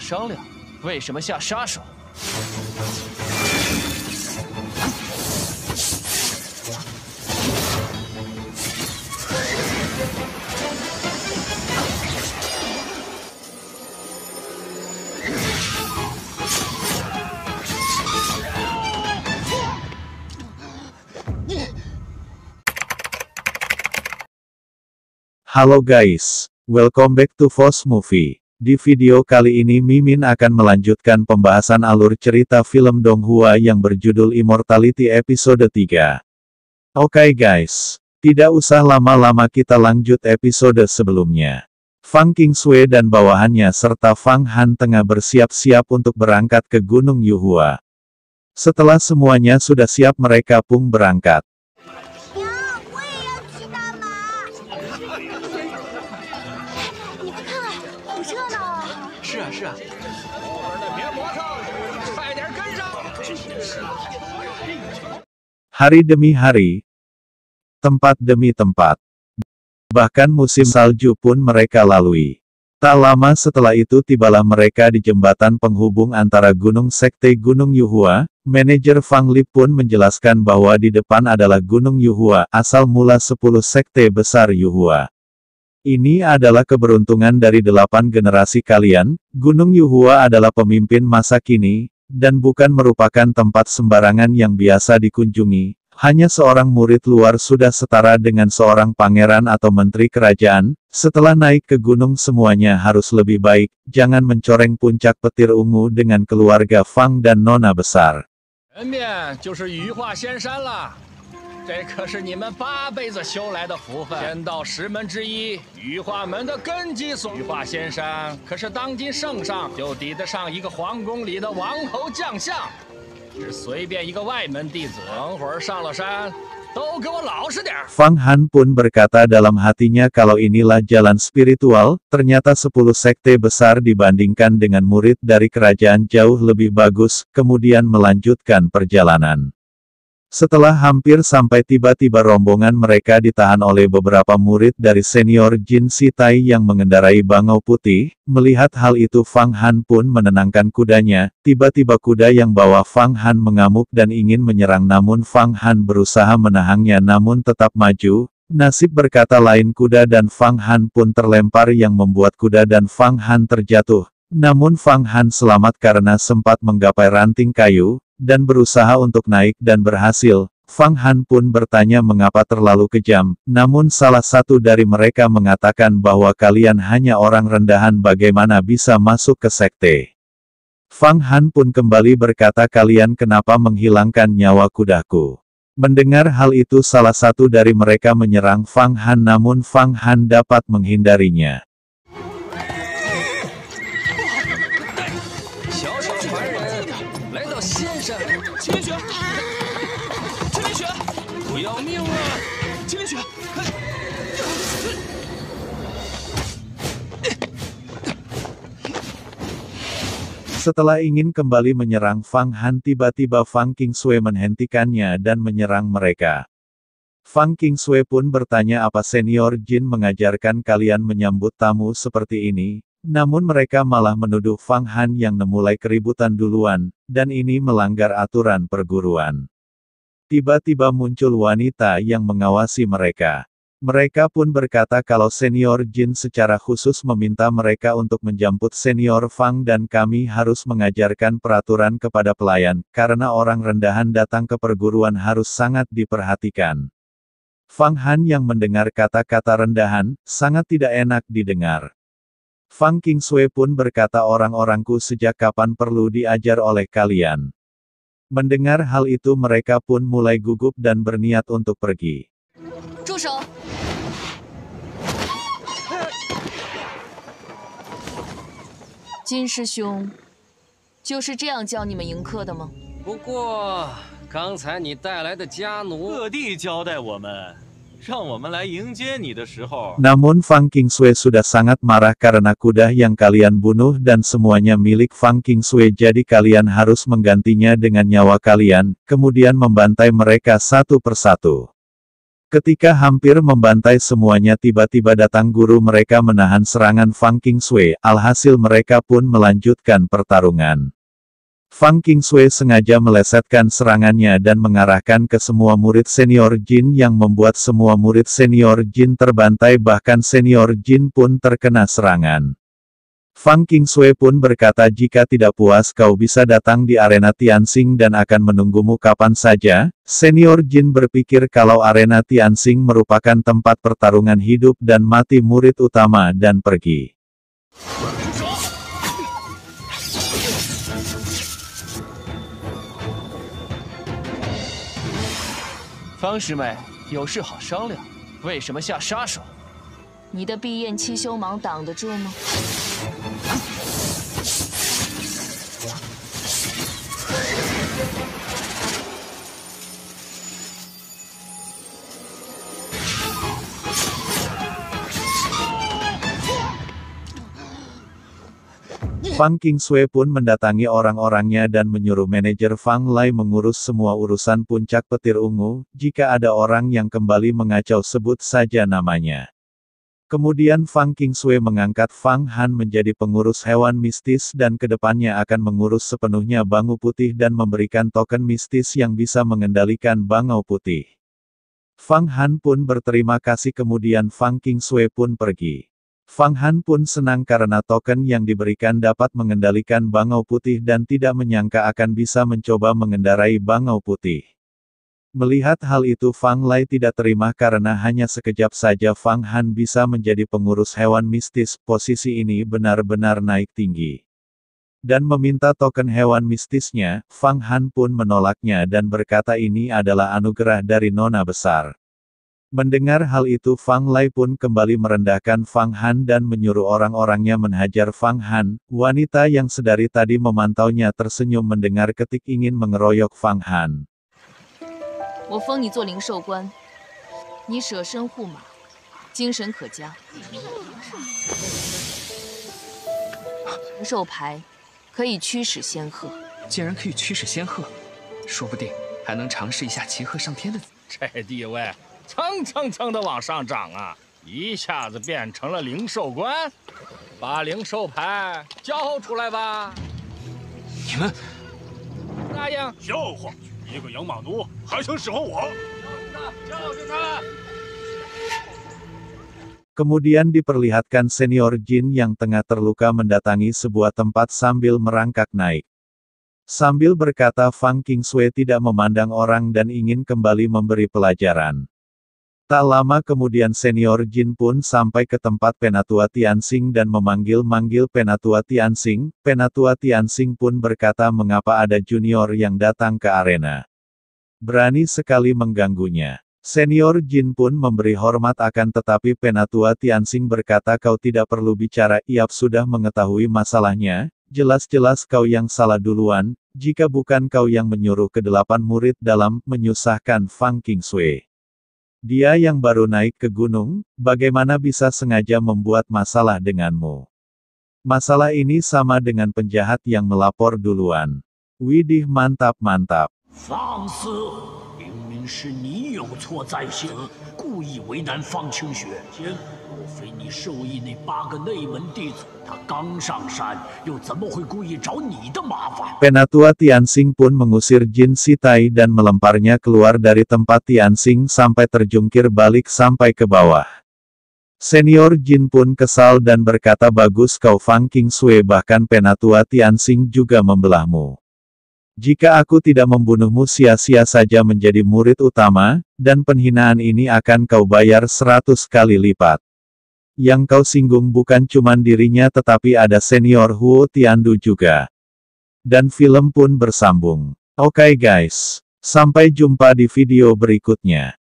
商量，为什么下杀手？ Halo guys, welcome back to Voss Movie. Di video kali ini Mimin akan melanjutkan pembahasan alur cerita film Donghua yang berjudul Immortality episode 3. Oke guys, tidak usah lama-lama kita lanjut episode sebelumnya. Fang Qingsui dan bawahannya serta Fang Han tengah bersiap-siap untuk berangkat ke Gunung Yuhua. Setelah semuanya sudah siap mereka pun berangkat. Hari demi hari, tempat demi tempat, bahkan musim salju pun mereka lalui. Tak lama setelah itu tibalah mereka di jembatan penghubung antara Gunung Sekte Gunung Yuhua. Manajer Fang Li pun menjelaskan bahwa di depan adalah Gunung Yuhua, asal mula 10 sekte besar Yuhua. Ini adalah keberuntungan dari 8 generasi kalian. Gunung Yuhua adalah pemimpin masa kini, dan bukan merupakan tempat sembarangan yang biasa dikunjungi. Hanya seorang murid luar sudah setara dengan seorang pangeran atau menteri kerajaan. Setelah naik ke gunung semuanya harus lebih baik, jangan mencoreng puncak petir ungu dengan keluarga Fang dan Nona besar. 前面就是羽化仙山了，这可是你们8辈子修来的福分，仙道10门之一，羽化门的根基所。羽化仙山可是当今圣上就抵得上一个皇宫里的王侯将相，是随便一个外门弟子，等会儿上了山，都给我老实点。Fang Han pun berkata dalam hatinya kalau inilah jalan spiritual. Ternyata 10 sekte besar dibandingkan dengan murid dari kerajaan jauh lebih bagus, kemudian melanjutkan perjalanan. Setelah hampir sampai tiba-tiba rombongan mereka ditahan oleh beberapa murid dari senior Jin Sitai yang mengendarai bangau putih. Melihat hal itu Fang Han pun menenangkan kudanya. Tiba-tiba kuda yang bawa Fang Han mengamuk dan ingin menyerang namun Fang Han berusaha menahannya namun tetap maju. Nasib berkata lain kuda dan Fang Han pun terlempar yang membuat kuda dan Fang Han terjatuh. Namun Fang Han selamat karena sempat menggapai ranting kayu, dan berusaha untuk naik dan berhasil. Fang Han pun bertanya mengapa terlalu kejam, namun salah satu dari mereka mengatakan bahwa kalian hanya orang rendahan bagaimana bisa masuk ke sekte. Fang Han pun kembali berkata kalian kenapa menghilangkan nyawa kudaku. Mendengar hal itu salah satu dari mereka menyerang Fang Han namun Fang Han dapat menghindarinya. Setelah ingin kembali menyerang Fang Han tiba-tiba Fang Qingsui menghentikannya dan menyerang mereka. Fang Qingsui pun bertanya apa senior Jin mengajarkan kalian menyambut tamu seperti ini, namun mereka malah menuduh Fang Han yang memulai keributan duluan, dan ini melanggar aturan perguruan. Tiba-tiba muncul wanita yang mengawasi mereka. Mereka pun berkata kalau senior Jin secara khusus meminta mereka untuk menjemput senior Fang dan kami harus mengajarkan peraturan kepada pelayan, karena orang rendahan datang ke perguruan harus sangat diperhatikan. Fang Han yang mendengar kata-kata rendahan, sangat tidak enak didengar. Fang Qingsui pun berkata orang-orangku sejak kapan perlu diajar oleh kalian. Mendengar hal itu mereka pun mulai gugup dan berniat untuk pergi. 住手！金师兄，就是这样教你们迎客的吗？不过，刚才你带来的家奴特地交代我们，让我们来迎接你的时候。 Namun Fang Qingsui sudah sangat marah karena kuda yang kalian bunuh dan semuanya milik Fang Qingsui jadi kalian harus menggantinya dengan nyawa kalian, kemudian membantai mereka satu persatu. Ketika hampir membantai semuanya, tiba-tiba datang guru mereka menahan serangan Fang Qingshui, alhasil mereka pun melanjutkan pertarungan. Fang Qingshui sengaja melesetkan serangannya dan mengarahkan ke semua murid senior Jin yang membuat semua murid senior Jin terbantai, bahkan senior Jin pun terkena serangan. Fang Qingshui pun berkata, jika tidak puas kau bisa datang di arena Tianxing dan akan menunggumu kapan saja. Senior Jin berpikir kalau arena Tianxing merupakan tempat pertarungan hidup dan mati murid utama dan pergi. 方师妹，有事好商量，为什么下杀手？你的闭焰七修芒挡得住吗？Fang Qingshui pun mendatangi orang-orangnya dan menyuruh manajer Fang Lai mengurus semua urusan puncak petir ungu. Jika ada orang yang kembali mengacau, sebut saja namanya. Kemudian Fang Qingshui mengangkat Fang Han menjadi pengurus hewan mistis dan kedepannya akan mengurus sepenuhnya Bangau Putih dan memberikan token mistis yang bisa mengendalikan Bangau Putih. Fang Han pun berterima kasih, kemudian Fang Qingshui pun pergi. Fang Han pun senang karena token yang diberikan dapat mengendalikan Bangau Putih dan tidak menyangka akan bisa mencoba mengendarai Bangau Putih. Melihat hal itu, Fang Lai tidak terima karena hanya sekejap saja Fang Han bisa menjadi pengurus hewan mistis. Posisi ini benar-benar naik tinggi. Dan meminta token hewan mistisnya. Fang Han pun menolaknya dan berkata ini adalah anugerah dari Nona Besar. Mendengar hal itu, Fang Lai pun kembali merendahkan Fang Han dan menyuruh orang-orangnya menhajar Fang Han. Wanita yang sedari tadi memantaunya tersenyum mendengar ketik ingin mengeroyok Fang Han. 我封你做灵兽官，你舍身护马，精神可嘉。灵兽牌可以驱使仙鹤，竟然可以驱使仙鹤，说不定还能尝试一下骑鹤上天的。这地位蹭蹭蹭的往上涨啊！一下子变成了灵兽官，把灵兽牌交出来吧！你们答应。笑话，一个养马奴还想使唤我？教训他！ Kemudian diperlihatkan senior Jin yang tengah terluka mendatangi sebuah tempat sambil merangkak naik. Sambil berkata, Fang Qingshui tidak memandang orang dan ingin kembali memberi pelajaran. Tak lama kemudian senior Jin pun sampai ke tempat Penatua Tianxing dan memanggil-manggil Penatua Tianxing. Penatua Tianxing pun berkata mengapa ada junior yang datang ke arena. Berani sekali mengganggunya. Senior Jin pun memberi hormat akan tetapi Penatua Tianxing berkata kau tidak perlu bicara, Iap sudah mengetahui masalahnya, jelas-jelas kau yang salah duluan, jika bukan kau yang menyuruh ke-8 murid dalam menyusahkan Fang Qingshui. Dia yang baru naik ke gunung, bagaimana bisa sengaja membuat masalah denganmu? Masalah ini sama dengan penjahat yang melapor duluan. Widih, mantap-mantap. 放肆！明明是你有错在先，故意为难方清雪。莫非你授意那8个内门弟子？他刚上山，又怎么会故意找你的麻烦？ Penatua Tianxing pun mengusir Jin Sitai dan melemparnya keluar dari tempat Tianxing sampai terjungkir balik sampai ke bawah. Senior Jin pun kesal dan berkata bagus kau Fang Qingshui, bahkan Penatua Tianxing juga membelahmu. Jika aku tidak membunuhmu sia-sia saja menjadi murid utama, dan penghinaan ini akan kau bayar 100 kali lipat. Yang kau singgung bukan cuma dirinya tetapi ada senior Huo Tiandu juga. Dan film pun bersambung. Oke guys, sampai jumpa di video berikutnya.